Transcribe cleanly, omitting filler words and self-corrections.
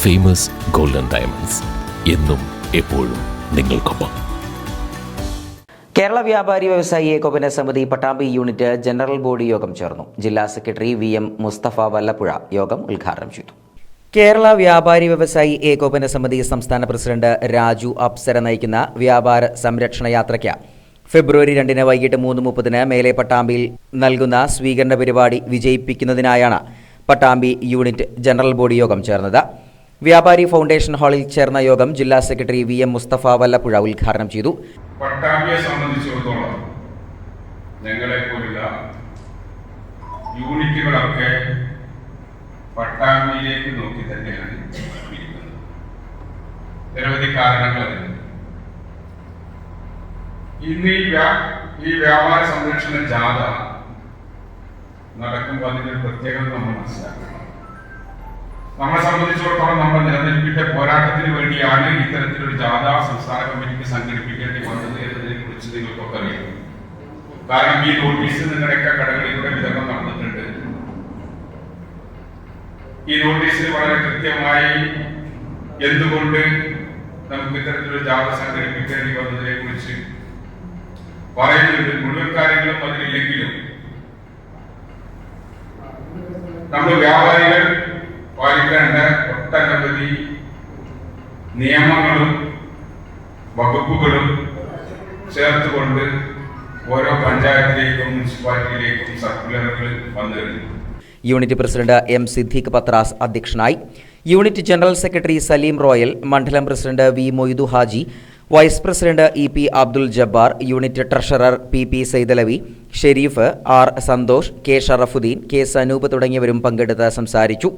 Famous golden diamonds എന്നും എപ്പോഴും നിങ്ങൾക്കൊപ്പം. കേരള വ്യാപാരി വ്യവസായി ഏകോപന സമിതി പട്ടാമ്പി യൂണിറ്റ് ജനറൽ ബോഡി യോഗം ചേർന്നു. ജില്ലാ സെക്രട്ടറി VM മുസ്തഫ വല്ലപ്പുഴ യോഗം ഉദ്ഘാടനം ചെയ്തു. കേരള വ്യാപാരി വ്യവസായി ഏകോപന സമിതി സംസ്ഥാന പ്രസിഡന്റ് രാജു അപ്സര നയിക്കുന്ന വ്യാപാര സംരക്ഷണ യാത്രയ്ക്ക് ഫെബ്രുവരി 2 വൈകിട്ട് 3:30 മേലെ പട്ടാമ്പിയിൽ നൽകുന്ന സ്വീകരണ പരിപാടി വിജയിപ്പിക്കുന്നതിനായാണ് പട്ടാമ്പി യൂണിറ്റ് ജനറൽ ബോഡി യോഗം ചേർന്നത്. വ്യാപാരി ഫൗണ്ടേഷൻ ഹാളിൽ ചേർന്ന യോഗം ജില്ലാ സെക്രട്ടറി VM മുസ്തഫ വല്ലപ്പുഴ ഉദ്ഘാടനം ചെയ്തു. പട്ടാമ്പിയെ സംബന്ധിച്ചിടത്തോളം ഞങ്ങളെ പോലുള്ള യൂണിറ്റുകളൊക്കെ പട്ടാമ്പിയിലേക്ക് നോക്കി തന്നെയാണ് ഇരിക്കുന്നത്. നിരവധി കാരണങ്ങൾ ഇന്ന് ഈ വ്യാപാര സംരക്ഷണ ജാഥ നടക്കുമ്പോൾ അതിന്റെ പ്രത്യേകത നമ്മൾ മനസ്സിലാക്കണം. നമ്മളെ സംബന്ധിച്ചിടത്തോളം നമ്മുടെ നിലനിൽപ്പിന്റെ പോരാട്ടത്തിന് വേണ്ടിയാണ് ഇത്തരത്തിലൊരു ജാഥ സംസ്ഥാന കമ്മിറ്റിക്ക് സംഘടിപ്പിക്കേണ്ടി വന്നത് എന്നതിനെ കുറിച്ച് നിങ്ങൾക്കൊക്കെ അറിയാം. കാരണം ഈ നോട്ടീസ് നിങ്ങളുടെയൊക്കെ കടകളിലൂടെ വിതരണം നടന്നിട്ടുണ്ട്. ഈ നോട്ടീസിൽ വളരെ കൃത്യമായി എന്തുകൊണ്ട് നമുക്ക് ഇത്തരത്തിലൊരു ജാഥ സംഘടിപ്പിക്കേണ്ടി വന്നതിനെ കുറിച്ച് പറയുന്നുണ്ട്. മുഴുവൻ കാര്യങ്ങളും അതിലില്ലെങ്കിലും നമ്മൾ വ്യാപാരികൾ പാലിക്കേണ്ട ഒട്ടനവധി നിയമങ്ങളും വകുപ്പുകളും ചേർത്തുകൊണ്ട് ഓരോ പഞ്ചായത്തിലേക്കും മുനിസിപ്പാലിറ്റിയിലേക്കും സർക്കുലറുകൾ വന്നു കഴിഞ്ഞു. Unit president M Siddique Pathras അധ്യക്ഷനായി. Unit general secretary Saleem Royal, മണ്ഡലം president V Moidu Haji, vice president EP Abdul Jabbar, unit treasurer PP Saidalavi, Shareef, R Santhosh, K Sharafudheen, K Sanoop തുടങ്ങിയവരും പങ്കെടുത്ത് സംസാരിച്ചു.